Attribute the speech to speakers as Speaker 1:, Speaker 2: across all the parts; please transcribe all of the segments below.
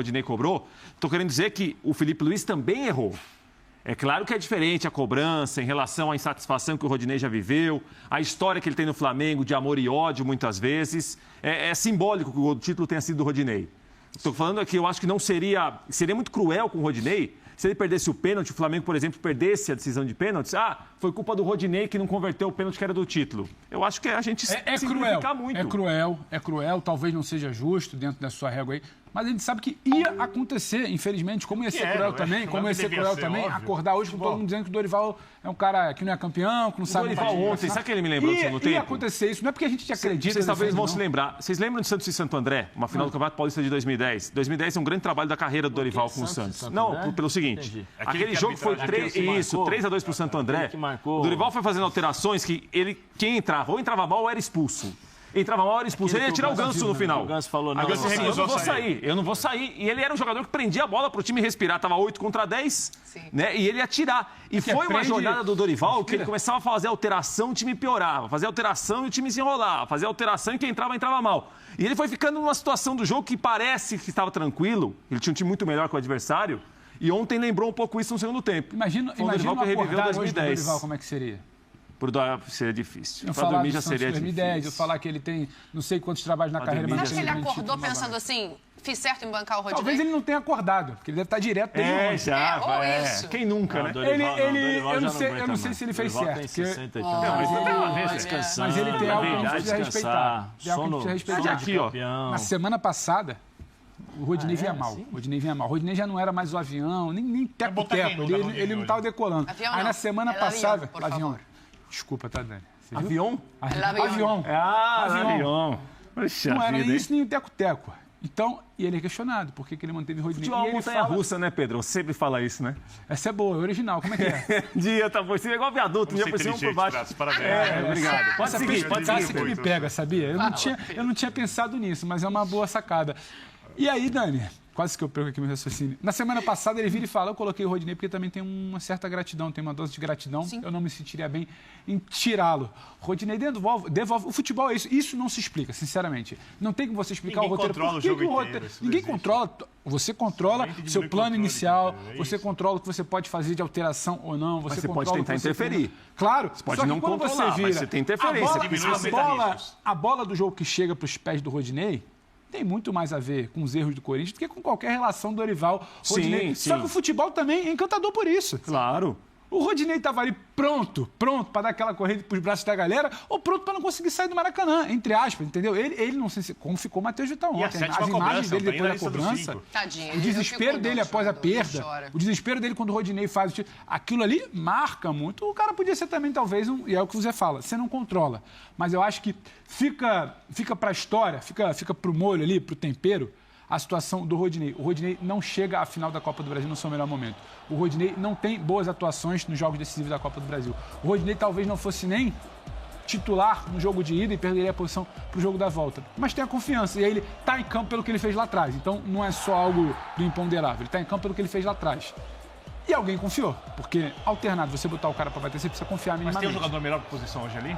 Speaker 1: Rodinei cobrou, estou querendo dizer que o Felipe Luiz também errou. É claro que é diferente a cobrança em relação à insatisfação que o Rodinei já viveu, a história que ele tem no Flamengo de amor e ódio muitas vezes. É simbólico que o título tenha sido do Rodinei. Estou falando aqui, eu acho que não seria muito cruel com o Rodinei se ele perdesse o pênalti, o Flamengo, por exemplo, perdesse a decisão de pênaltis. Foi culpa do Rodinei que não converteu o pênalti que era do título. Eu acho que a gente simplifica muito.
Speaker 2: É cruel, talvez não seja justo dentro da sua régua aí. Mas a gente sabe que ia acontecer, infelizmente, como ia ser cruel também, acordar hoje com todo mundo dizendo que o Dorival é um cara que não é campeão, que não sabe...
Speaker 1: O Dorival ontem, sabe o que ele me lembrou do segundo tempo?
Speaker 2: Ia acontecer isso, não é porque a gente acredita...
Speaker 1: Vocês talvez vão se lembrar. Vocês lembram de Santos e Santo André, uma final do Campeonato Paulista de 2010? 2010 é um grande trabalho da carreira do Dorival com o Santos. Não, pelo seguinte, aquele jogo foi 3-2 pro Santo André. O Dorival foi fazendo alterações que quem entrava, ou entrava mal ou era expulso. Entrava mal, era expulso. Ele ia tirar o Ganso no final.
Speaker 3: O Ganso falou, não,
Speaker 1: eu não vou sair. E ele era um jogador que prendia a bola pro time respirar. Tava 8 contra 10, né? E ele ia tirar. E foi uma jornada do Dorival que ele começava a fazer alteração, o time piorava. Fazer alteração e o time se enrolava. Fazer alteração e quem entrava mal. E ele foi ficando numa situação do jogo que parece que estava tranquilo. Ele tinha um time muito melhor que o adversário. E ontem lembrou um pouco isso no segundo tempo.
Speaker 2: Imagina
Speaker 1: o Dorival que reviveu 2010.
Speaker 2: Dorival, como é que seria?
Speaker 1: Por dormir seria difícil.
Speaker 2: Para dormir já seria 2010, difícil. Eu falar que ele tem não sei quantos trabalhos na carreira.
Speaker 4: Mas acho que ele acordou pensando assim, fiz certo em bancar o Rodinei?
Speaker 2: Talvez ele não tenha acordado, porque ele deve estar direto desde ontem.
Speaker 4: Isso.
Speaker 1: Quem nunca, né?
Speaker 2: Eu não sei se ele fez certo. Mas ele tem algo que a gente precisa respeitar. Na semana passada, o Rodinei vinha mal. O Rodinei já não era mais o avião, nem teco-teco. Ele não estava decolando. Aí na semana passada... Avião. Desculpa, tá, Dani?
Speaker 1: Avião?
Speaker 2: Avião.
Speaker 1: Avião.
Speaker 2: Não era isso nem o teco-teco. Então, e ele é questionado. Por que ele manteve o Rodinei?
Speaker 1: Futebol é uma montanha-russa, né, Pedro? Você sempre fala isso, né?
Speaker 2: Essa é boa, é original. Como é que é?
Speaker 1: Dia, tá bom. Você é igual viaduto. Dia por cima, por baixo.
Speaker 3: Parabéns.
Speaker 1: Obrigado.
Speaker 2: Pode seguir. Essa que me pega, sabia? Eu não tinha pensado nisso, mas é uma boa sacada. E aí, Dani... Quase que eu perco aqui meu raciocínio. Na semana passada ele vira e fala, eu coloquei o Rodinei porque também tem uma certa gratidão, tem uma dose de gratidão. Sim. Eu não me sentiria bem em tirá-lo. Rodinei devolve. O futebol é isso. Isso não se explica, sinceramente. Não tem que você explicar o roteiro. Ninguém controla. Você controla o seu plano inicial, você controla o que você pode fazer de alteração ou não. Você
Speaker 1: pode tentar interferir.
Speaker 2: Claro.
Speaker 1: Você pode não controlar, mas você tem interferência.
Speaker 2: A bola do jogo que chega para os pés do Rodinei tem muito mais a ver com os erros do Corinthians do que com qualquer relação do Dorival Rodinei. Só que o futebol também é encantador por isso.
Speaker 1: Claro.
Speaker 2: O Rodinei estava ali pronto para dar aquela corrida para os braços da galera, ou pronto para não conseguir sair do Maracanã, entre aspas, entendeu? Ele não sei como ficou o Matheus Vital ontem. As imagens dele depois da cobrança,
Speaker 4: tadinho,
Speaker 2: o desespero dele após a perda, o desespero dele quando o Rodinei faz o título, aquilo ali marca muito. O cara podia ser também, talvez, e é o que você fala, você não controla. Mas eu acho que fica para a história, fica para o molho ali, para o tempero, a situação do Rodinei. O Rodinei não chega à final da Copa do Brasil no seu melhor momento. O Rodinei não tem boas atuações nos jogos decisivos da Copa do Brasil. O Rodinei talvez não fosse nem titular no jogo de ida e perderia a posição para o jogo da volta. Mas tem a confiança. E aí ele está em campo pelo que ele fez lá atrás. Então não é só algo do imponderável. Ele está em campo pelo que ele fez lá atrás. E alguém confiou. Porque alternado, você botar o cara para bater, você precisa confiar minimamente.
Speaker 3: Mas tem um jogador melhor posição hoje ali?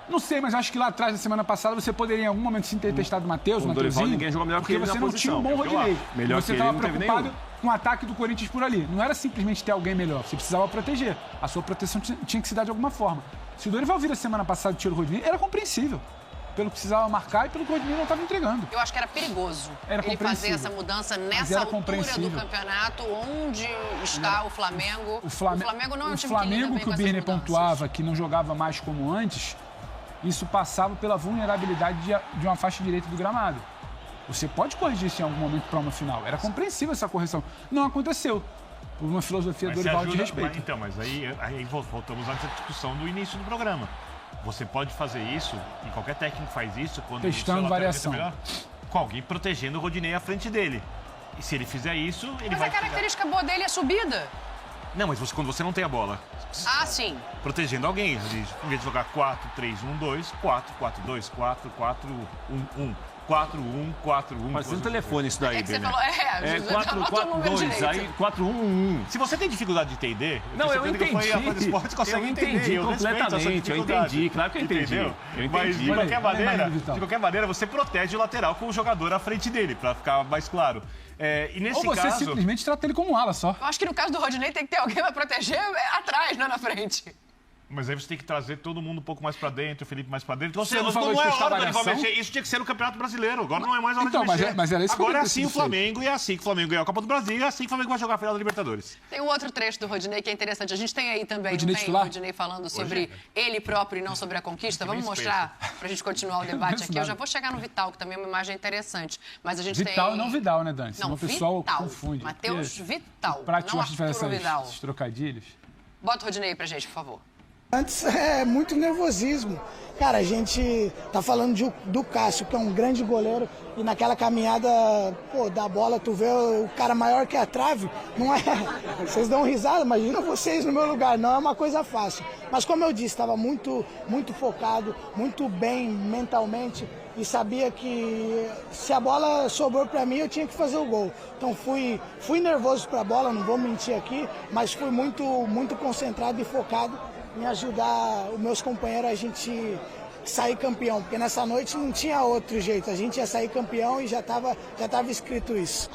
Speaker 2: Não sei, mas acho que lá atrás, na semana passada, você poderia em algum momento sim ter testado o Mateuzinho.
Speaker 1: Ninguém jogou melhor que ele na posição.
Speaker 2: Porque você não tinha um bom Rodinei. Você estava preocupado com o ataque do Corinthians por ali. Não era simplesmente ter alguém melhor. Você precisava proteger. A sua proteção tinha que se dar de alguma forma. Se o Dorival vira semana passada e tira o Rodinei, era compreensível. Pelo que precisava marcar e pelo que o Rodinei não estava entregando.
Speaker 4: Eu acho que era perigoso ele fazer essa mudança nessa altura do campeonato, onde está o Flamengo. O Flamengo não é um time que lida bem
Speaker 2: que o Birner pontuava, que não jogava mais como antes, isso passava pela vulnerabilidade de uma faixa direita do gramado. Você pode corrigir isso em algum momento para uma final. Era compreensível essa correção. Não aconteceu. Por uma filosofia do Dorival de respeito.
Speaker 3: Mas aí voltamos à discussão do início do programa. Você pode fazer isso, e qualquer técnico faz isso, quando
Speaker 2: testando variação.
Speaker 3: Melhor, com alguém protegendo o Rodinei à frente dele. E se ele fizer isso, ele vai...
Speaker 4: Mas a característica boa dele é subida.
Speaker 3: Não, mas quando você não tem a bola.
Speaker 4: Sim.
Speaker 3: Protegendo alguém. Em vez de jogar 4-3-1-2, 4-4-2, 4-4-1-1. 4-1-4-1.
Speaker 1: Parece um telefone isso daí,
Speaker 4: você
Speaker 1: né?
Speaker 4: falou,
Speaker 1: 4-4-2, aí 4-1-1.
Speaker 3: Se você tem dificuldade de entender...
Speaker 1: Não, eu entendi.
Speaker 3: Eu
Speaker 1: entendi completamente. Eu entendi, claro que eu entendi.
Speaker 3: Entendeu? Mas, de qualquer maneira, você protege o lateral com o jogador à frente dele, para ficar mais claro. E nesse
Speaker 2: Ou você
Speaker 3: caso...
Speaker 2: simplesmente trata ele como um ala só.
Speaker 4: Eu acho que no caso do Rodinei tem que ter alguém para proteger atrás, não na frente.
Speaker 3: Mas aí você tem que trazer todo mundo um pouco mais pra dentro, o Felipe mais pra dentro. Então,
Speaker 2: você não falou
Speaker 3: é hora
Speaker 2: variação?
Speaker 3: de mexer. Isso tinha que ser no Campeonato Brasileiro. Agora não é mais hora
Speaker 2: então,
Speaker 3: de mexer.
Speaker 2: Mas era isso
Speaker 3: agora
Speaker 2: que
Speaker 3: é assim o Flamengo, e é assim que o Flamengo ganhou a Copa do Brasil, e é assim que o Flamengo vai jogar a final da Libertadores.
Speaker 4: Tem um outro trecho do Rodinei que é interessante. A gente tem aí também,
Speaker 2: Rodinei
Speaker 4: o Rodinei falando sobre ele próprio e não sobre a conquista. Vamos mostrar pra gente continuar o debate aqui. Eu já vou chegar no Vital, que também é uma imagem interessante. Mas a gente
Speaker 2: Vital
Speaker 4: tem...
Speaker 2: e não Vidal, né, Dani?
Speaker 4: Não,
Speaker 2: o pessoal
Speaker 4: Vital.
Speaker 2: confunde.
Speaker 4: Matheus Vital,
Speaker 2: Pra ti,
Speaker 4: não
Speaker 2: gosta de fazer
Speaker 4: Vidal.
Speaker 2: esses trocadilhos?
Speaker 4: Bota o Rodinei aí pra gente, por favor.
Speaker 5: Antes é muito nervosismo. Cara, a gente tá falando do Cássio, que é um grande goleiro, e naquela caminhada, da bola, tu vê o cara maior que a trave, não é... Vocês dão risada, imagina vocês no meu lugar, não é uma coisa fácil. Mas como eu disse, estava muito focado, muito bem mentalmente, e sabia que se a bola sobrou para mim, eu tinha que fazer o gol. Então fui nervoso para a bola, não vou mentir aqui, mas fui muito concentrado e focado em ajudar os meus companheiros a gente sair campeão, porque nessa noite não tinha outro jeito, a gente ia sair campeão e já estava escrito isso.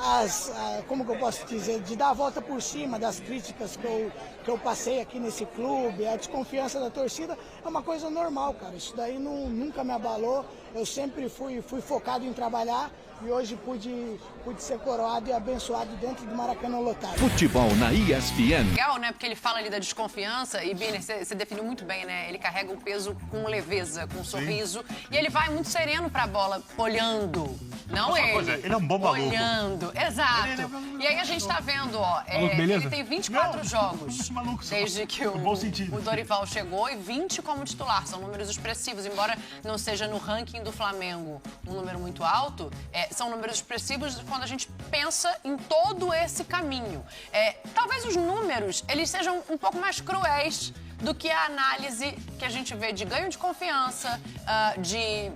Speaker 5: Como que eu posso dizer, de dar a volta por cima das críticas que eu passei aqui nesse clube, a desconfiança da torcida, é uma coisa normal, cara, isso daí nunca me abalou, eu sempre fui focado em trabalhar e hoje pude ser coroado e abençoado dentro do Maracanã lotado.
Speaker 6: Futebol na ESPN.
Speaker 4: Legal, né? Porque ele fala ali da desconfiança e, Biner, você definiu muito bem, né? Ele carrega o peso com leveza, com um sorriso. E ele vai muito sereno pra bola, olhando. Não ele.
Speaker 3: Ele é um bom maluco.
Speaker 4: Olhando, exato. E aí a gente tá vendo, ele tem 24 jogos desde que o Dorival chegou e 20 como titular. São números expressivos, embora não seja no ranking do Flamengo um número muito alto, são números expressivos quando a gente pensa em todo esse caminho. Talvez os números, eles sejam um pouco mais cruéis do que a análise que a gente vê de ganho de confiança, de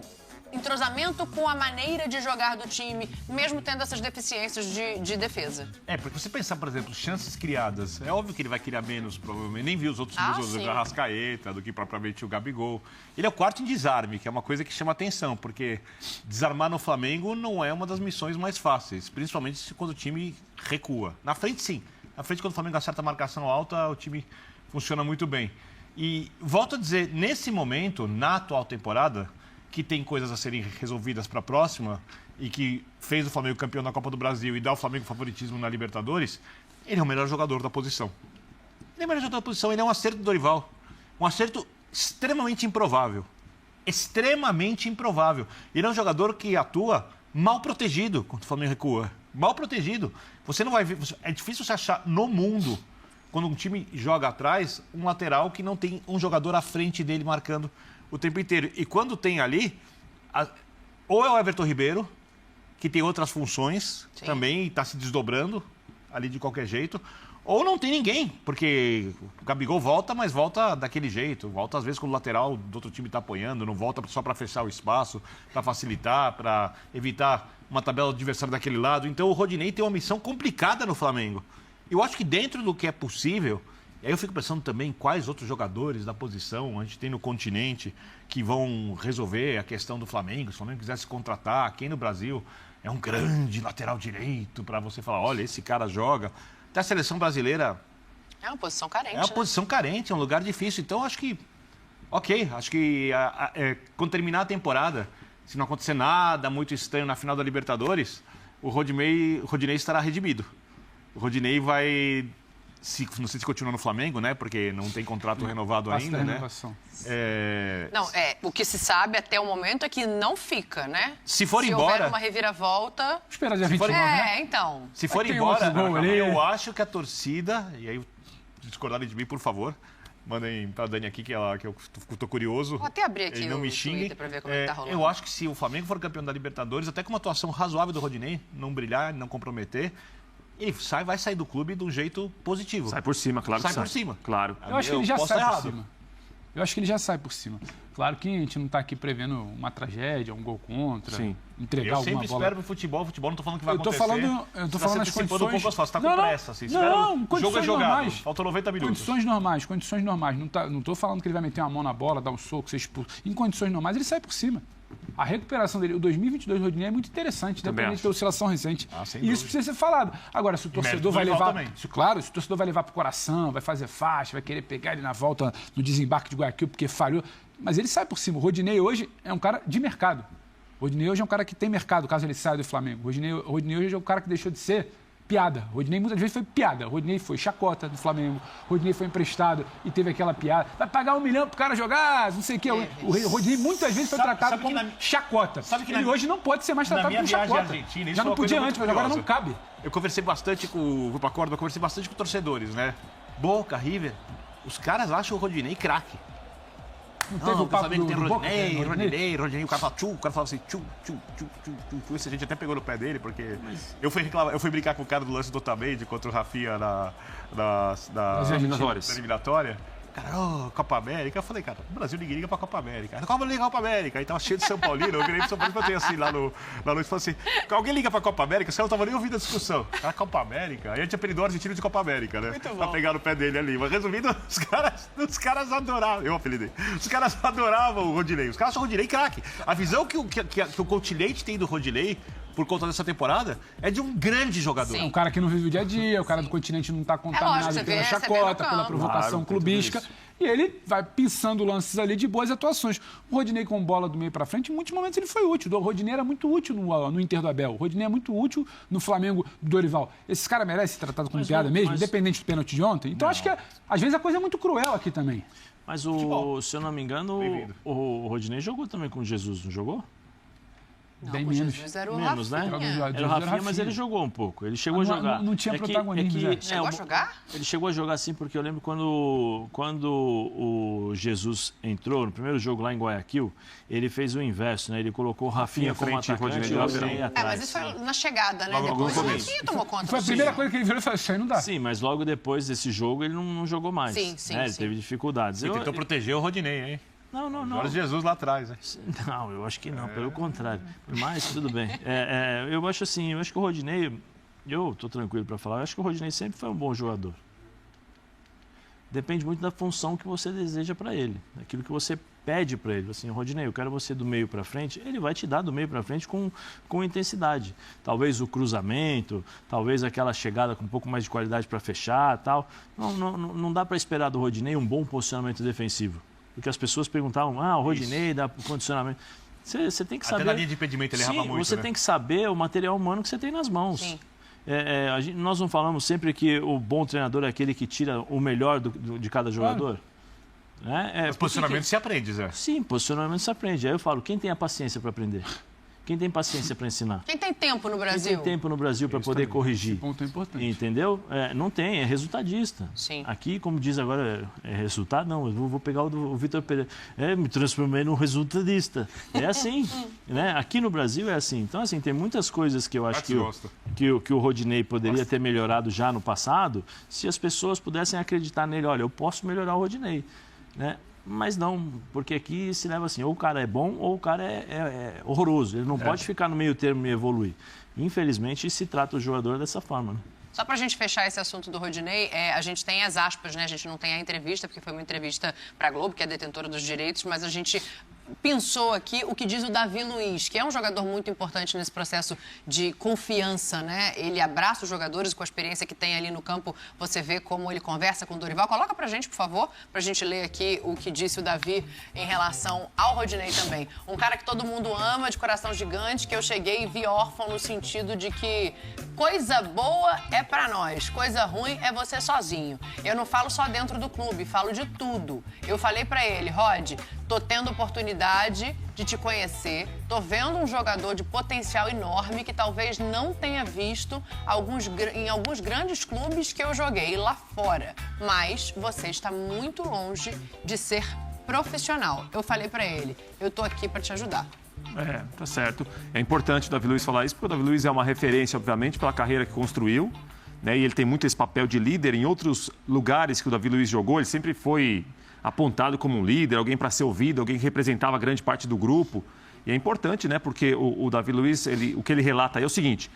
Speaker 4: entrosamento com a maneira de jogar do time, mesmo tendo essas deficiências de defesa.
Speaker 3: Porque você pensar, por exemplo, chances criadas, é óbvio que ele vai criar menos, provavelmente. Nem vi os outros números do Arrascaeta, do que propriamente o Gabigol. Ele é o quarto em desarme, que é uma coisa que chama atenção, porque desarmar no Flamengo não é uma das missões mais fáceis, principalmente quando o time recua. Na frente, sim. Na frente, quando o Flamengo acerta a marcação alta, o time funciona muito bem. E volto a dizer, nesse momento, na atual temporada, que tem coisas a serem resolvidas para a próxima e que fez o Flamengo campeão da Copa do Brasil e dá ao Flamengo favoritismo na Libertadores, ele é o melhor jogador da posição. Ele é o melhor jogador da posição, ele é um acerto do Dorival. Um acerto extremamente improvável. Extremamente improvável. Ele é um jogador que atua mal protegido quando o Flamengo recua. Mal protegido. Você não vai ver... É difícil você achar no mundo, quando um time joga atrás, um lateral que não tem um jogador à frente dele marcando o tempo inteiro. E quando tem ali, ou é o Everton Ribeiro, que tem outras funções também e está se desdobrando ali de qualquer jeito, ou não tem ninguém, porque o Gabigol volta, mas volta daquele jeito, volta às vezes quando o lateral do outro time está apoiando, não volta só para fechar o espaço, para facilitar, para evitar uma tabela do adversário daquele lado. Então o Rodinei tem uma missão complicada no Flamengo. Eu acho que dentro do que é possível... E aí eu fico pensando também quais outros jogadores da posição a gente tem no continente que vão resolver a questão do Flamengo. Se o Flamengo quiser se contratar, quem no Brasil é um grande lateral direito para você falar, olha, esse cara joga. Até a seleção brasileira...
Speaker 4: É uma posição carente,
Speaker 3: É uma posição carente, é um lugar difícil. Então, acho que... acho que quando terminar a temporada, se não acontecer nada muito estranho na final da Libertadores, o Rodinei estará redimido. O Rodinei vai... não sei se continua no Flamengo, né? Porque não tem contrato renovado ainda, né?
Speaker 4: Não, o que se sabe até o momento é que não fica, né?
Speaker 3: Se for embora...
Speaker 4: Se houver uma reviravolta...
Speaker 2: Espera dia 29, né?
Speaker 4: Então.
Speaker 3: Se for embora, eu acho que a torcida... E aí, discordarem de mim, por favor, mandem pra Dani aqui, que eu tô curioso.
Speaker 4: Vou até abrir aqui
Speaker 3: não
Speaker 4: o
Speaker 3: me xingue.
Speaker 4: Twitter pra ver como é que tá rolando.
Speaker 3: Eu acho que se o Flamengo for campeão da Libertadores, até com uma atuação razoável do Rodinei, não brilhar, não comprometer... Ele vai sair do clube de um jeito positivo.
Speaker 1: Sai por cima, claro que sai.
Speaker 3: Sai por cima.
Speaker 1: Claro.
Speaker 2: Eu acho que ele já sai por cima. eu acho que ele já sai por cima. Claro que a gente não está aqui prevendo uma tragédia, um gol contra, entregar alguma bola.
Speaker 3: Eu sempre espero pro futebol não estou falando que vai acontecer.
Speaker 2: Eu tô falando nas condições...
Speaker 3: Um pouco, você está com pressa. Assim.
Speaker 2: O
Speaker 3: jogo é jogado, faltam 90 minutos.
Speaker 2: Condições normais. Não estou falando que ele vai meter uma mão na bola, dar um soco, ser expulso. Em condições normais, ele sai por cima. A recuperação dele, o 2022 do Rodinei é muito interessante, independente da oscilação recente. E isso precisa ser falado. Agora, se o torcedor vai levar... se o torcedor vai levar pro coração, vai fazer faixa, vai querer pegar ele na volta no desembarque de Guayaquil porque falhou... Mas ele sai por cima. O Rodinei hoje é um cara de mercado. O Rodinei hoje é um cara que tem mercado, caso ele saia do Flamengo. O Rodinei hoje é um cara que deixou de ser piada. O Rodinei muitas vezes foi piada. O Rodinei foi chacota do Flamengo. O Rodinei foi emprestado e teve aquela piada. Vai pagar $1 milhão pro cara jogar, não sei o quê. O Rodinei muitas vezes foi tratado como chacota. Ele hoje não pode ser mais tratado como chacota. Já não podia antes, mas agora não cabe.
Speaker 3: Eu conversei bastante com o Pacorda, conversei bastante com torcedores, né? Boca, River. Os caras acham o Rodinei craque.
Speaker 2: Não teve o papo do
Speaker 3: Rodinei, o cara falava assim, esse a gente até pegou no pé dele, porque eu fui brincar com o cara do lance do Otamendi contra o Rafinha na eliminatória. Cara, Copa América. Eu falei, cara, o Brasil ninguém liga pra Copa América. Como liga pra Copa América? Aí tava cheio de São Paulino, eu virei pro São Paulo e botei assim lá no noite e falei assim, alguém liga pra Copa América? Os caras não estavam nem ouvindo a discussão. Cara, Copa América? Aí a gente apelidou o argentino de Copa América, né? Pra pegar no pé dele ali. Mas resumindo, os caras adoravam. Eu apelidei. Os caras adoravam o Rodinei. Os caras acham o Rodinei craque. A visão que o Continente tem do Rodinei, por conta dessa temporada, é de um grande jogador.
Speaker 2: É um cara que não vive o dia a dia, o cara do Continente não está contaminado pela chacota, pela provocação clubística. E ele vai pensando lances ali de boas atuações. O Rodinei com bola do meio para frente, em muitos momentos ele foi útil. O Rodinei era muito útil no Inter do Abel. O Rodinei é muito útil no Flamengo do Dorival. Esse cara merece ser tratado como piada mesmo, independente do pênalti de ontem? Então acho que, às vezes, a coisa é muito cruel aqui também.
Speaker 7: Mas, se eu não me engano, o Rodinei jogou também com o Jesus, não jogou?
Speaker 4: Não,
Speaker 2: bem
Speaker 4: menos. Era o
Speaker 7: menos,
Speaker 4: Rafinha.
Speaker 7: né? Era o Rafinha, mas ele jogou um pouco. Ele chegou a jogar.
Speaker 2: Não tinha protagonismo.
Speaker 4: Chegou a jogar?
Speaker 7: Ele chegou a jogar sim, porque eu lembro quando o Jesus entrou, no primeiro jogo lá em Guayaquil, ele fez o inverso, né? Ele colocou o Rafinha como atacante e o Rodinei atrás.
Speaker 4: Mas isso foi na chegada, né? Depois o Rafinha tomou conta.
Speaker 2: Foi a primeira coisa que ele virou e falou, isso aí não dá.
Speaker 7: Sim, mas logo depois desse jogo ele não jogou mais.
Speaker 4: Sim.
Speaker 7: Ele teve dificuldades.
Speaker 3: Ele tentou proteger o Rodinei, hein?
Speaker 7: Não.
Speaker 3: Jorge Jesus lá atrás, né?
Speaker 7: Não, eu acho que não, pelo contrário. Mas tudo bem. Eu acho assim, eu acho que o Rodinei, eu estou tranquilo para falar, eu acho que o Rodinei sempre foi um bom jogador. Depende muito da função que você deseja para ele, daquilo que você pede para ele. Assim, Rodinei, eu quero você do meio para frente, ele vai te dar do meio para frente com intensidade. Talvez o cruzamento, talvez aquela chegada com um pouco mais de qualidade para fechar, tal. Não dá para esperar do Rodinei um bom posicionamento defensivo. Porque as pessoas perguntavam, o Rodinei dá condicionamento. Você tem que saber...
Speaker 3: Até na linha de impedimento ele errava muito,
Speaker 7: você tem que saber o material humano que você tem nas mãos.
Speaker 4: Sim.
Speaker 7: Nós não falamos sempre que o bom treinador é aquele que tira o melhor de cada jogador?
Speaker 3: Mas posicionamento se aprende, Zé.
Speaker 7: Sim, posicionamento se aprende. Aí eu falo, quem tem a paciência para aprender? Quem tem paciência para ensinar?
Speaker 4: Quem tem tempo no Brasil?
Speaker 7: Quem tem tempo no Brasil para poder corrigir?
Speaker 2: Esse ponto é importante.
Speaker 7: Entendeu? Não tem, é resultadista.
Speaker 4: Sim.
Speaker 7: Aqui, como diz agora, é resultado? Não, eu vou pegar o Vitor Pereira. Me transformei num resultadista. É assim. Né? Aqui no Brasil é assim. Então, assim, tem muitas coisas que eu acho que o Rodinei poderia ter melhorado já no passado, se as pessoas pudessem acreditar nele. Olha, eu posso melhorar o Rodinei. Né? Mas não, porque aqui se leva assim, ou o cara é bom ou o cara é horroroso. Ele não pode ficar no meio termo e evoluir. Infelizmente, se trata o jogador dessa forma. Né?
Speaker 4: Só para a gente fechar esse assunto do Rodinei, a gente tem as aspas, né? A gente não tem a entrevista, porque foi uma entrevista para a Globo, que é detentora dos direitos, mas a gente pensou aqui o que diz o Davi Luiz, que é um jogador muito importante nesse processo de confiança, né? Ele abraça os jogadores, com a experiência que tem ali no campo, você vê como ele conversa com o Dorival. Coloca pra gente, por favor, pra gente ler aqui o que disse o Davi em relação ao Rodinei também. Um cara que todo mundo ama, de coração gigante, que eu cheguei e vi órfão no sentido de que coisa boa é pra nós, coisa ruim é você sozinho. Eu não falo só dentro do clube, falo de tudo. Eu falei pra ele, Rod, tô tendo oportunidade de te conhecer, tô vendo um jogador de potencial enorme que talvez não tenha visto em alguns grandes clubes que eu joguei lá fora. Mas você está muito longe de ser profissional. Eu falei pra ele, eu tô aqui pra te ajudar.
Speaker 1: Tá certo. É importante o Davi Luiz falar isso, porque o Davi Luiz é uma referência, obviamente, pela carreira que construiu, né? E ele tem muito esse papel de líder em outros lugares que o Davi Luiz jogou. Ele sempre foi apontado como um líder, alguém para ser ouvido, alguém que representava grande parte do grupo. E é importante, né? Porque o Davi Luiz, o que ele relata aí é o seguinte: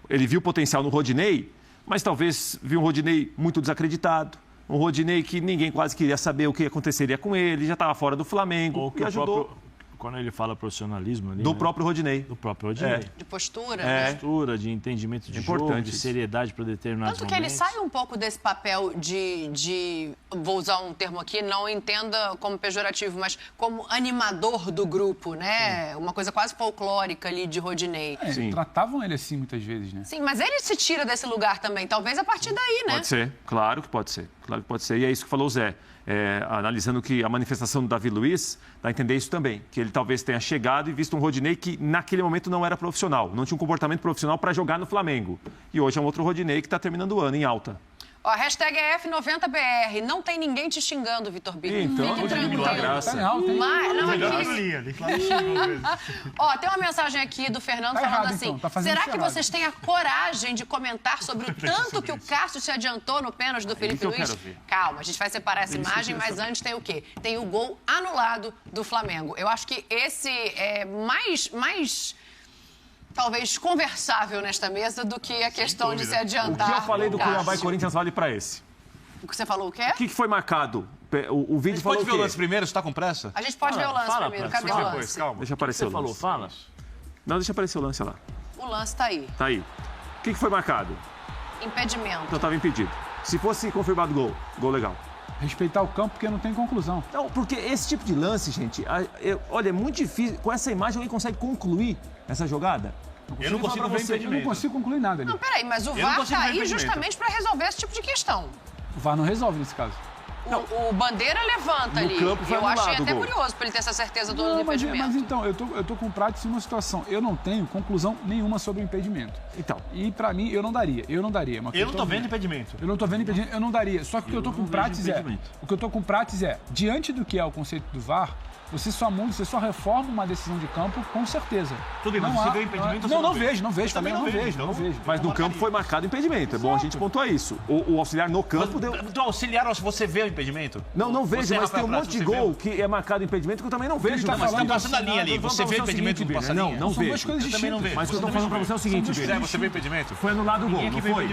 Speaker 1: ele viu potencial no Rodinei, mas talvez viu um Rodinei muito desacreditado. Um Rodinei que ninguém quase queria saber o que aconteceria com ele, já estava fora do Flamengo.
Speaker 7: Ou que
Speaker 1: e ajudou.
Speaker 7: Quando ele fala profissionalismo ali,
Speaker 1: do próprio Rodinei.
Speaker 7: Do próprio Rodinei.
Speaker 4: De postura, né?
Speaker 7: Postura, de entendimento de jogo, de seriedade para determinados
Speaker 4: Tanto que
Speaker 7: momentos.
Speaker 4: ele sai um pouco desse papel vou usar um termo aqui, não entenda como pejorativo, mas como animador do grupo, né? Sim. Uma coisa quase folclórica ali de Rodinei.
Speaker 2: Tratavam ele assim muitas vezes, né?
Speaker 4: Sim, mas ele se tira desse lugar também, talvez a partir daí, né?
Speaker 1: Pode ser, claro que pode ser. Claro que pode ser. E é isso que falou o Zé. Analisando que a manifestação do Davi Luiz, dá a entender isso também, que ele talvez tenha chegado e visto um Rodinei que naquele momento não era profissional, não tinha um comportamento profissional para jogar no Flamengo. E hoje é um outro Rodinei que está terminando o ano em alta.
Speaker 4: Ó, hashtag F90BR. Não tem ninguém te xingando, Vitor Bini.
Speaker 1: Então,
Speaker 4: fique tranquilo.
Speaker 1: Graça.
Speaker 4: Ó, tem uma mensagem aqui do Fernando falando assim: será que vocês têm a coragem de comentar sobre o tanto que o Cássio se adiantou no pênalti do Felipe Luiz? Calma, a gente vai separar essa imagem, mas antes tem o quê? Tem o gol anulado do Flamengo. Eu acho que esse é mais talvez conversável nesta mesa do que a questão de se adiantar.
Speaker 1: O que eu falei do Cuiabá e Corinthians vale para esse.
Speaker 4: O que você falou o quê?
Speaker 1: O que foi marcado? O vídeo falou o quê?
Speaker 3: Pode ver o lance primeiro? Você está com pressa?
Speaker 4: A gente pode ver o lance primeiro. Cadê o lance?
Speaker 3: Depois, calma.
Speaker 1: Deixa aparecer o lance.
Speaker 7: Você falou, fala.
Speaker 1: Não, deixa aparecer o lance lá.
Speaker 4: O lance tá aí.
Speaker 1: Tá aí. O que foi marcado?
Speaker 4: Impedimento.
Speaker 1: Então estava impedido. Se fosse confirmado gol legal.
Speaker 2: Respeitar o campo porque não tem conclusão.
Speaker 1: Não, porque esse tipo de lance, gente, olha, é muito difícil. Com essa imagem, alguém consegue concluir essa jogada?
Speaker 3: Eu não consigo ver impedimento.
Speaker 2: Eu não consigo concluir nada ali.
Speaker 4: Não, peraí, mas o VAR tá aí justamente para resolver esse tipo de questão.
Speaker 2: O VAR não resolve nesse caso.
Speaker 4: O Bandeira levanta ali. Eu achei até curioso para ele ter essa certeza do impedimento.
Speaker 2: Mas então, eu tô com o Prates em uma situação. Eu não tenho conclusão nenhuma sobre o impedimento.
Speaker 1: Então.
Speaker 2: E pra mim, eu não daria.
Speaker 3: Eu não tô vendo impedimento.
Speaker 2: Eu não tô vendo impedimento, eu não daria. Só que o que eu tô com o Prates é, diante do que é o conceito do VAR, você só reforma uma decisão de campo com certeza.
Speaker 3: Tudo bem, mas você vê o impedimento?
Speaker 2: Não vejo. Falei, não vejo.
Speaker 1: Mas no campo foi marcado impedimento. É bom a gente pontuar isso. O auxiliar no campo deu...
Speaker 3: Do auxiliar, você vê o impedimento?
Speaker 1: Não vejo, mas tem um monte de gol que é marcado impedimento que eu também não vejo.
Speaker 3: Mas tá passando a linha ali. Você vê o impedimento do passarinho?
Speaker 1: Não vejo.
Speaker 2: Duas coisas
Speaker 3: eu também não vejo.
Speaker 1: Mas o que eu tô falando pra você é o seguinte,
Speaker 3: Zé, você vê o impedimento?
Speaker 1: Foi anulado o gol, não foi?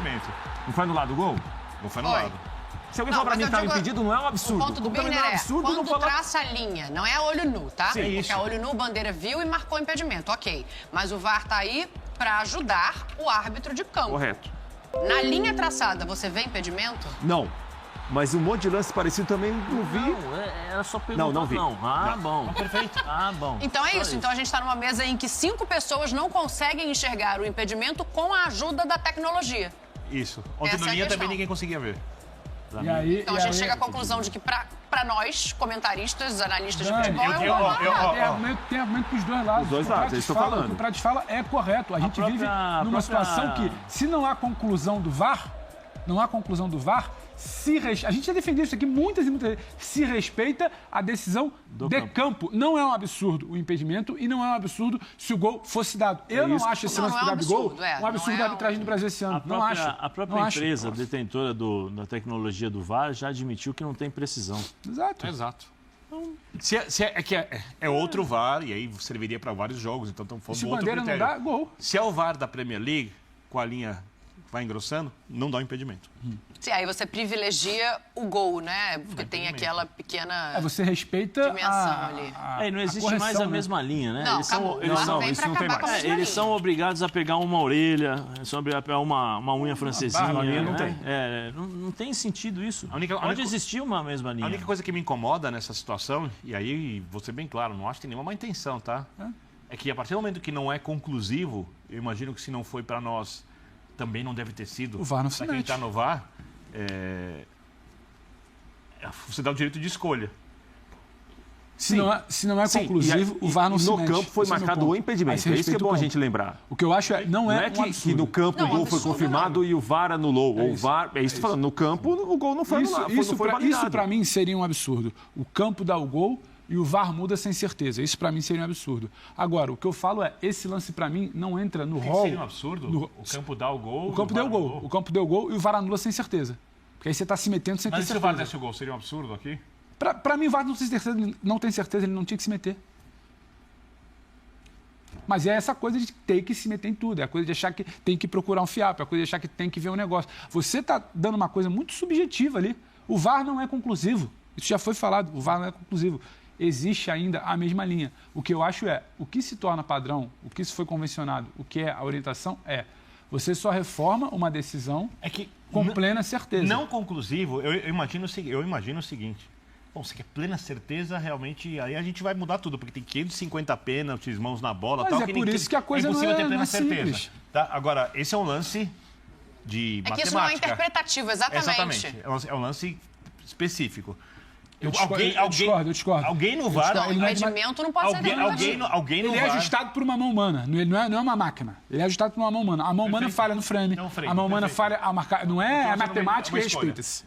Speaker 1: Não foi anulado o gol?
Speaker 3: Não foi anulado.
Speaker 1: Se alguém falar pra mim que estava impedido, não é um absurdo.
Speaker 4: O ponto do Birner é quando traça a linha, não é a olho nu, tá?
Speaker 1: Sim,
Speaker 4: porque a olho nu, o Bandeira viu e marcou o impedimento, ok. Mas o VAR tá aí pra ajudar o árbitro de campo.
Speaker 1: Correto.
Speaker 4: Na linha traçada, você vê impedimento?
Speaker 1: Não. Mas um monte de lance parecido também não vi.
Speaker 7: Não, era só perguntar.
Speaker 1: Não vi.
Speaker 7: Bom. Perfeito. Bom.
Speaker 4: Então é isso. Então a gente está numa mesa em que 5 pessoas não conseguem enxergar o impedimento com a ajuda da tecnologia.
Speaker 3: Isso. Ontem na linha também ninguém conseguia ver.
Speaker 4: Então a gente chega à conclusão de que pra nós, comentaristas, analistas de futebol, é um gol.
Speaker 2: Tem argumento pros dois lados.
Speaker 1: Os dois lados, eu estou falando.
Speaker 2: O que o Prates fala é correto. A gente vive numa situação que, se não há conclusão do VAR, a gente já defendeu isso aqui muitas vezes, se respeita a decisão de campo. Não é um absurdo o impedimento e não é um absurdo se o gol fosse dado. Eu não acho esse lance do Gabigol um absurdo da arbitragem do Brasil esse ano.
Speaker 7: A própria empresa detentora da tecnologia do VAR já admitiu que não tem precisão.
Speaker 3: Exato. É outro VAR, e aí serviria para vários jogos, então estamos falando do outro critério.
Speaker 2: Se o Bandeira não dá, gol.
Speaker 3: Se é o VAR da Premier League, com a linha vai engrossando, não dá o impedimento.
Speaker 4: Sim, aí você privilegia o gol, né? Porque tem aquela pequena
Speaker 2: você respeita
Speaker 4: dimensão ali.
Speaker 7: E não existe mais a mesma linha, né?
Speaker 4: Não,
Speaker 7: isso não tem mais. Eles são obrigados a pegar uma orelha, são obrigados a pegar uma unha francesinha.
Speaker 1: Não tem.
Speaker 7: Não tem sentido isso.
Speaker 3: Pode
Speaker 7: existir uma mesma linha.
Speaker 3: A única coisa que me incomoda nessa situação, e aí vou ser bem claro, não acho que tem nenhuma má intenção, tá? É que a partir do momento que não é conclusivo, eu imagino que se não foi para nós, também não deve ter sido.
Speaker 2: O VAR não se
Speaker 3: mete. Quem está no VAR, você dá o direito de escolha.
Speaker 2: Se não é conclusivo, o VAR não se mete.
Speaker 1: No campo foi marcado o impedimento. É isso que é bom a gente lembrar.
Speaker 2: O que eu acho não é
Speaker 1: que no campo o gol foi confirmado e o VAR anulou. É isso que eu estou falando. No campo o gol não foi anulado. Isso
Speaker 2: para mim seria um absurdo. O campo dá o gol e o VAR muda sem certeza. Isso para mim seria um absurdo. Agora, o que eu falo é, esse lance para mim não entra no rol...
Speaker 3: Seria um absurdo? O campo dá o gol...
Speaker 2: O campo deu o gol. O campo deu o gol e o VAR anula sem certeza. Porque aí você está se metendo sem ter certeza.
Speaker 3: Mas se o VAR desse o gol, seria um absurdo aqui?
Speaker 2: Para mim, o VAR não tem certeza, ele não tinha que se meter. Mas é essa coisa de ter que se meter em tudo, é a coisa de achar que tem que procurar um fiapo, é a coisa de achar que tem que ver um negócio. Você está dando uma coisa muito subjetiva ali. O VAR não é conclusivo. Isso já foi falado, o VAR não é conclusivo. Existe ainda a mesma linha. O que eu acho o que se torna padrão, o que se foi convencionado, o que é a orientação você só reforma uma decisão com plena certeza.
Speaker 3: Não conclusivo, eu imagino o seguinte. Bom, você quer plena certeza, realmente, aí a gente vai mudar tudo, porque tem 550 pênaltis, mãos na bola,
Speaker 2: mas
Speaker 3: tal.
Speaker 2: É por isso que a coisa não
Speaker 3: impossível ter plena
Speaker 2: certeza.
Speaker 3: Simples. Tá? Agora, esse é um lance de matemática.
Speaker 4: Que isso não é interpretativo, exatamente.
Speaker 3: É um lance específico.
Speaker 2: Eu discordo.
Speaker 3: Alguém no VAR...
Speaker 4: Não, o impedimento não pode ser interpretativo.
Speaker 3: Alguém no
Speaker 2: VAR... Ele é ajustado por uma mão humana, ele não é uma máquina. Ele é ajustado por uma mão humana. A mão humana falha no frame, a mão humana falha a marcar... Não é a matemática e respeita-se.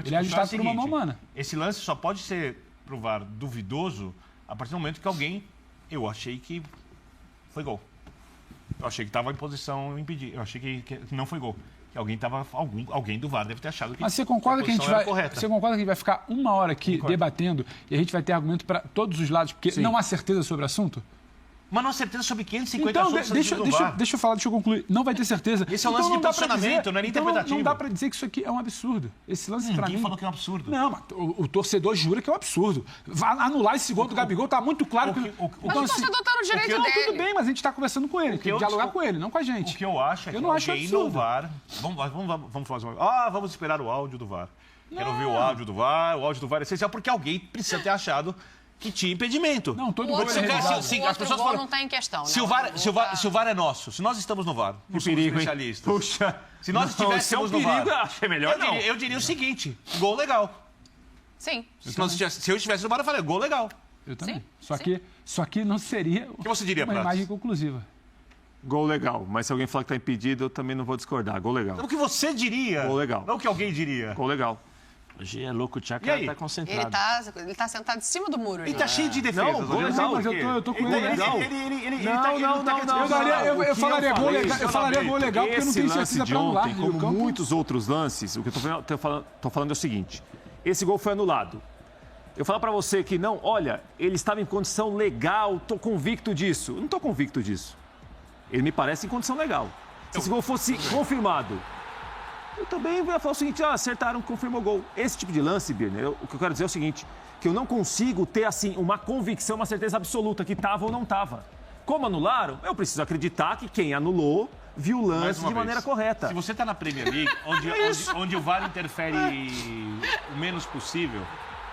Speaker 2: Ele é ajustado por uma mão humana.
Speaker 3: Esse lance só pode ser pro VAR duvidoso a partir do momento que alguém... Eu achei que foi gol. Eu achei que estava em posição impedida. Eu achei que não foi gol. Alguém do VAR deve ter achado que
Speaker 2: Mas você concorda que a gente vai ficar uma hora aqui debatendo e a gente vai ter argumento para todos os lados, porque não há certeza sobre o assunto?
Speaker 3: Mas não há certeza sobre 550
Speaker 2: então,
Speaker 3: assuntos.
Speaker 2: Deixa eu concluir. Não vai ter certeza.
Speaker 3: Esse é um lance de posicionamento, não é nem interpretativo.
Speaker 2: Não dá para dizer que isso aqui é um absurdo. Esse lance para mim...
Speaker 3: Ninguém falou que é um absurdo.
Speaker 2: Não, mas o torcedor jura que é um absurdo. Vai anular esse gol do Gabigol, tá muito claro que...
Speaker 4: Mas o torcedor tá no direito dele.
Speaker 2: Tudo bem, mas a gente tá conversando com ele. Tem que dialogar com ele, não com a gente.
Speaker 3: O que eu acho é que alguém no VAR... Vamos fazer uma... vamos esperar o áudio do VAR. Quero ouvir o áudio do VAR. O áudio do VAR é essencial porque alguém precisa ter achado que tinha impedimento.
Speaker 2: Não, todo mundo
Speaker 4: as pessoas gol não está em questão.
Speaker 3: Se o VAR é nosso, se nós estamos no VAR, não somos especialistas.
Speaker 1: Puxa.
Speaker 3: Se nós estivéssemos no VAR,
Speaker 1: acho que é melhor
Speaker 3: eu diria o seguinte, gol legal.
Speaker 4: Sim.
Speaker 3: Se eu estivesse no VAR, eu falei, gol legal.
Speaker 2: Eu também. Só que não seria
Speaker 3: o que você diria,
Speaker 2: uma
Speaker 3: Prats?
Speaker 2: imagem conclusiva.
Speaker 1: Gol legal, mas se alguém falar que está impedido, eu também não vou discordar. Gol legal.
Speaker 3: O que você diria.
Speaker 1: Gol legal.
Speaker 3: Não o que alguém diria.
Speaker 1: Gol legal.
Speaker 7: Hoje é louco, o Thiago tá concentrado.
Speaker 4: Ele tá sentado em cima do muro.
Speaker 3: Ele tá cheio de defesas.
Speaker 1: Não, gol legal.
Speaker 2: Mas eu tô com ele.
Speaker 1: Não.
Speaker 2: Eu falaria gol legal porque eu não tenho certeza para anular.
Speaker 1: Ontem, como muitos outros lances, o que eu tô falando é o seguinte. Esse gol foi anulado. Eu falo para você que não, olha, ele estava em condição legal, tô convicto disso. Eu não tô convicto disso. Ele me parece em condição legal. Se esse gol fosse confirmado, eu também ia falar o seguinte, acertaram, confirmou o gol. Esse tipo de lance, Birner, o que eu quero dizer é o seguinte, que eu não consigo ter, assim, uma convicção, uma certeza absoluta que estava ou não estava. Como anularam, eu preciso acreditar que quem anulou viu o lance de maneira correta.
Speaker 3: Se você está na Premier League, onde o VAR interfere o menos possível,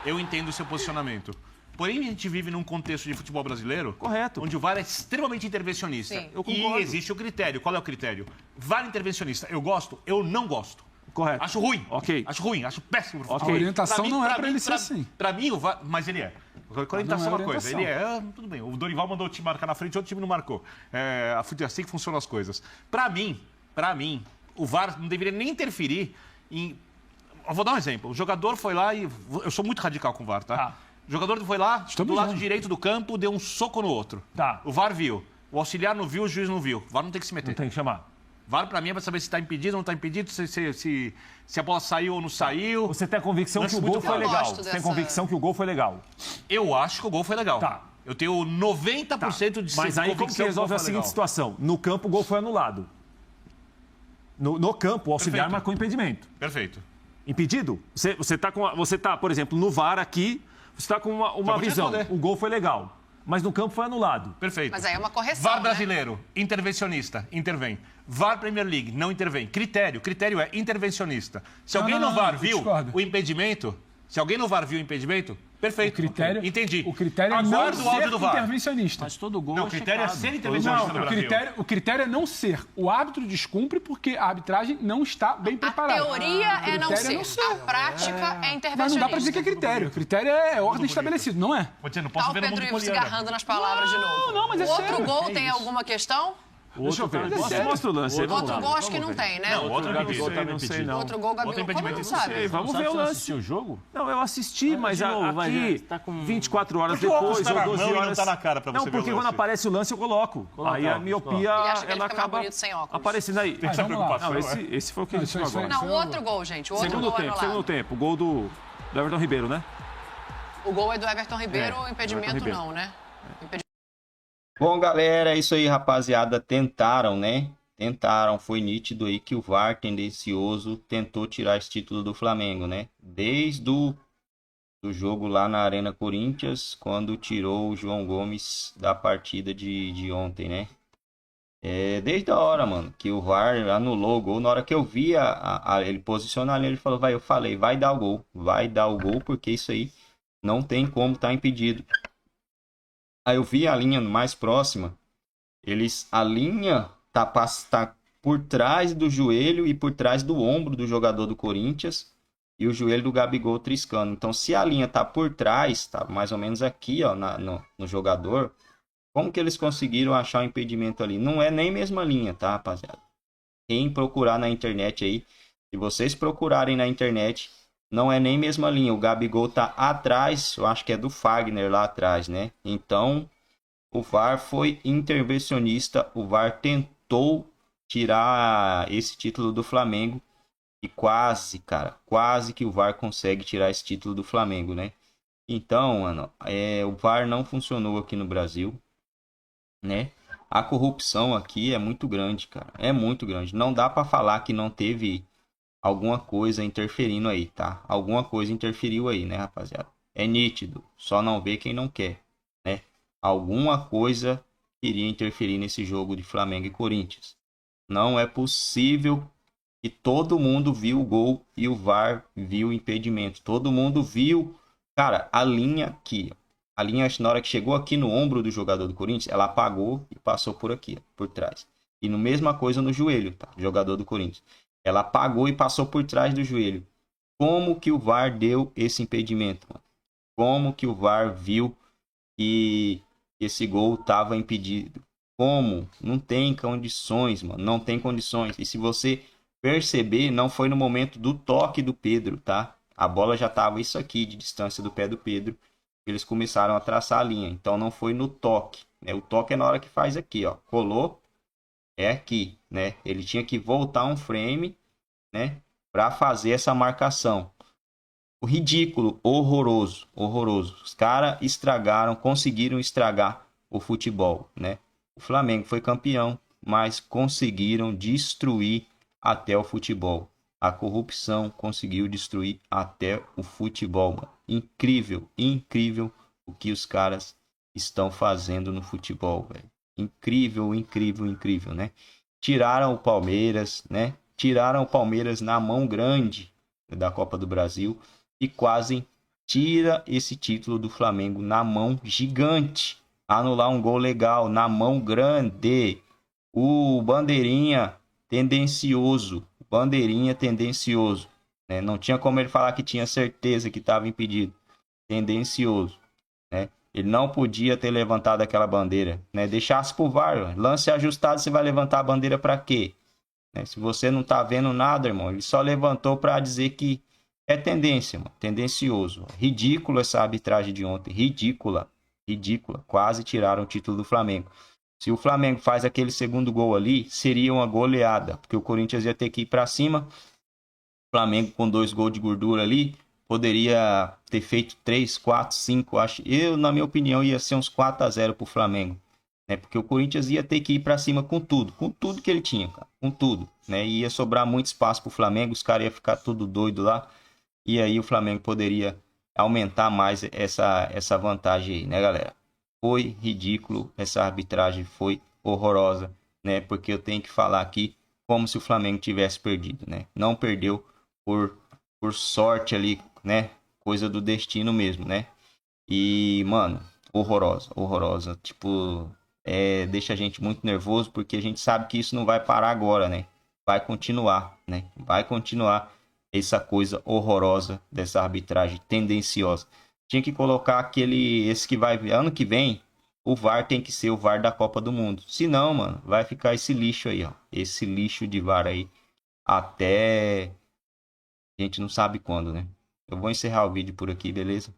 Speaker 3: eu entendo o seu posicionamento. Porém, a gente vive num contexto de futebol brasileiro...
Speaker 1: Correto.
Speaker 3: Onde o VAR é extremamente intervencionista.
Speaker 4: Sim.
Speaker 1: Eu concordo.
Speaker 3: E existe o critério. Qual é o critério? VAR intervencionista. Eu gosto? Eu não gosto.
Speaker 1: Correto.
Speaker 3: Acho ruim.
Speaker 1: Ok.
Speaker 3: Acho ruim. Acho péssimo.
Speaker 2: A orientação não é para ele ser assim.
Speaker 3: Para mim, o VAR... Mas ele é. A orientação é uma coisa. Ele é... Tudo bem. O Dorival mandou o time marcar na frente, outro time não marcou. É assim que funcionam as coisas. Para mim, o VAR não deveria nem interferir em... Eu vou dar um exemplo. O jogador foi lá e... Eu sou muito radical com o VAR, tá? O jogador foi lá, do lado direito do campo, deu um soco no outro.
Speaker 1: Tá.
Speaker 3: O VAR viu. O auxiliar não viu, o juiz não viu. O VAR não tem que se meter.
Speaker 1: Não tem que chamar.
Speaker 3: VAR, pra mim, é pra saber se tá impedido ou não tá impedido, se a bola saiu ou não saiu.
Speaker 1: Você tem a convicção que o gol foi legal. Você tem a convicção que o gol foi legal.
Speaker 3: Eu acho que o gol foi legal.
Speaker 1: Tá.
Speaker 3: Eu tenho 90% de
Speaker 1: Mas aí como que resolve a seguinte situação? No campo, o gol foi anulado. No campo, o auxiliar marcou impedimento.
Speaker 3: Perfeito.
Speaker 1: Impedido? Você tá, por exemplo, no VAR aqui, você está com uma visão. O gol foi legal, mas no campo foi anulado.
Speaker 3: Perfeito.
Speaker 4: Mas aí é uma correção,
Speaker 3: VAR brasileiro, intervencionista, intervém. VAR Premier League, não intervém. Critério é intervencionista. Se alguém no VAR viu o impedimento... Se alguém no VAR viu o impedimento, perfeito.
Speaker 2: O critério,
Speaker 3: entendi.
Speaker 2: O critério é não ser intervencionista.
Speaker 7: Mas todo gol
Speaker 3: o critério é ser intervencionista no Brasil.
Speaker 2: O critério é não ser. O árbitro descumpre porque a arbitragem não está bem preparada.
Speaker 4: A teoria é não ser. A prática é intervencionista.
Speaker 2: Mas não dá para dizer que é critério. O critério é ordem estabelecida, não é?
Speaker 3: Pode ser, não posso ver no mundo
Speaker 4: Pedro Ivo se agarrando nas palavras de novo.
Speaker 2: Não, mas é sério.
Speaker 4: O outro gol tem alguma questão?
Speaker 1: Deixa eu ver. Mostra o lance.
Speaker 4: Outro gol acho que não tem, né?
Speaker 3: Não, outro
Speaker 1: Gabigol também não sei, não.
Speaker 4: Outro gol, Gabigol, como não sabe?
Speaker 1: Vamos ver o lance.
Speaker 7: Você assistiu o jogo?
Speaker 1: Não, eu assisti, mas aqui,
Speaker 7: tá com
Speaker 1: 24 horas
Speaker 3: Porque o
Speaker 1: depois,
Speaker 3: óculos tá
Speaker 1: ou 12
Speaker 3: na mão e
Speaker 1: horas...
Speaker 3: não tá na cara pra você
Speaker 1: não,
Speaker 3: ver
Speaker 1: porque
Speaker 3: o lance.
Speaker 1: quando aparece o lance, eu coloco. Aí a miopia,
Speaker 4: Ele acha que ele
Speaker 1: ela
Speaker 4: fica mais
Speaker 1: acaba
Speaker 4: bonito sem óculos.
Speaker 1: aparecendo aí.
Speaker 3: Tem essa preocupação,
Speaker 1: Não, esse foi o que a gente viu agora.
Speaker 4: Não, o outro gol, gente. O outro
Speaker 1: Segundo
Speaker 4: gol
Speaker 1: tempo, o gol do Everton Ribeiro, né?
Speaker 4: O gol é do Everton Ribeiro, o impedimento não, né?
Speaker 8: Bom, galera, é isso aí, rapaziada. Tentaram, né? Tentaram. Foi nítido aí que o VAR tendencioso tentou tirar esse título do Flamengo, né? Desde o jogo lá na Arena Corinthians, quando tirou o João Gomes da partida de ontem, né? Desde a hora, mano, que o VAR anulou o gol. Na hora que eu vi ele posicionar ali, ele falou, eu falei, vai dar o gol, porque isso aí não tem como estar impedido. Aí eu vi a linha mais próxima, a linha tá por trás do joelho e por trás do ombro do jogador do Corinthians e o joelho do Gabigol triscando. Então, se a linha tá por trás, tá mais ou menos aqui, ó, no jogador, como que eles conseguiram achar o impedimento ali? Não é nem mesma linha, tá, rapaziada? Quem procurar na internet aí, se vocês procurarem na internet, não é nem mesma linha. O Gabigol tá atrás, eu acho que é do Fagner lá atrás, né? Então, o VAR foi intervencionista. O VAR tentou tirar esse título do Flamengo. E quase, cara, quase que o VAR consegue tirar esse título do Flamengo, né? Então, mano, o VAR não funcionou aqui no Brasil, né? A corrupção aqui é muito grande, cara. É muito grande. Não dá pra falar que não teve alguma coisa interferindo aí, tá? Alguma coisa interferiu aí, né, rapaziada? É nítido. Só não vê quem não quer, né? Alguma coisa iria interferir nesse jogo de Flamengo e Corinthians. Não é possível que todo mundo viu o gol e o VAR viu o impedimento. Todo mundo viu, cara, a linha aqui. A linha, na hora que chegou aqui no ombro do jogador do Corinthians, ela apagou e passou por aqui, por trás. E no mesma coisa no joelho, tá? Jogador do Corinthians. Ela apagou e passou por trás do joelho. Como que o VAR deu esse impedimento, mano? Como que o VAR viu que esse gol estava impedido? Como? Não tem condições, mano. Não tem condições. E se você perceber, não foi no momento do toque do Pedro, tá? A bola já estava isso aqui de distância do pé do Pedro. Eles começaram a traçar a linha. Então não foi no toque, né? O toque é na hora que faz aqui, ó. Colou, é aqui, né? Ele tinha que voltar um frame, né? Para fazer essa marcação. O ridículo, horroroso, horroroso. Os caras conseguiram estragar o futebol, né? O Flamengo foi campeão, mas conseguiram destruir até o futebol. A corrupção conseguiu destruir até o futebol, mano. Incrível, incrível o que os caras estão fazendo no futebol, velho. Incrível, incrível, incrível, né? Tiraram o Palmeiras, né? Tiraram o Palmeiras na mão grande da Copa do Brasil e quase tira esse título do Flamengo na mão gigante. Anular um gol legal na mão grande. O Bandeirinha tendencioso, né? Não tinha como ele falar que tinha certeza que estava impedido. Tendencioso, né? Ele não podia ter levantado aquela bandeira, né? Deixasse pro VAR, lance ajustado, você vai levantar a bandeira para quê? Né? Se você não tá vendo nada, irmão, ele só levantou para dizer que é tendência, mano. Tendencioso. Ridículo essa arbitragem de ontem, ridícula, quase tiraram o título do Flamengo. Se o Flamengo faz aquele segundo gol ali, seria uma goleada, porque o Corinthians ia ter que ir para cima. O Flamengo com 2 gols de gordura ali, poderia ter feito 3, 4, 5, acho. Na minha opinião, ia ser uns 4-0 pro Flamengo, né? Porque o Corinthians ia ter que ir para cima com tudo que ele tinha, cara, com tudo, né? E ia sobrar muito espaço pro Flamengo, os caras iam ficar tudo doido lá, e aí o Flamengo poderia aumentar mais essa vantagem aí, né, galera? Foi ridículo, essa arbitragem foi horrorosa, né? Porque eu tenho que falar aqui como se o Flamengo tivesse perdido, né? Não perdeu por sorte ali, né? Coisa do destino mesmo, né? E, mano, horrorosa. Tipo, deixa a gente muito nervoso porque a gente sabe que isso não vai parar agora, né? Vai continuar, né? Vai continuar essa coisa horrorosa dessa arbitragem tendenciosa. Tinha que colocar esse que vai ano que vem, o VAR tem que ser o VAR da Copa do Mundo. Se não, mano, vai ficar esse lixo aí, ó. Esse lixo de VAR aí até a gente não sabe quando, né? Eu vou encerrar o vídeo por aqui, beleza?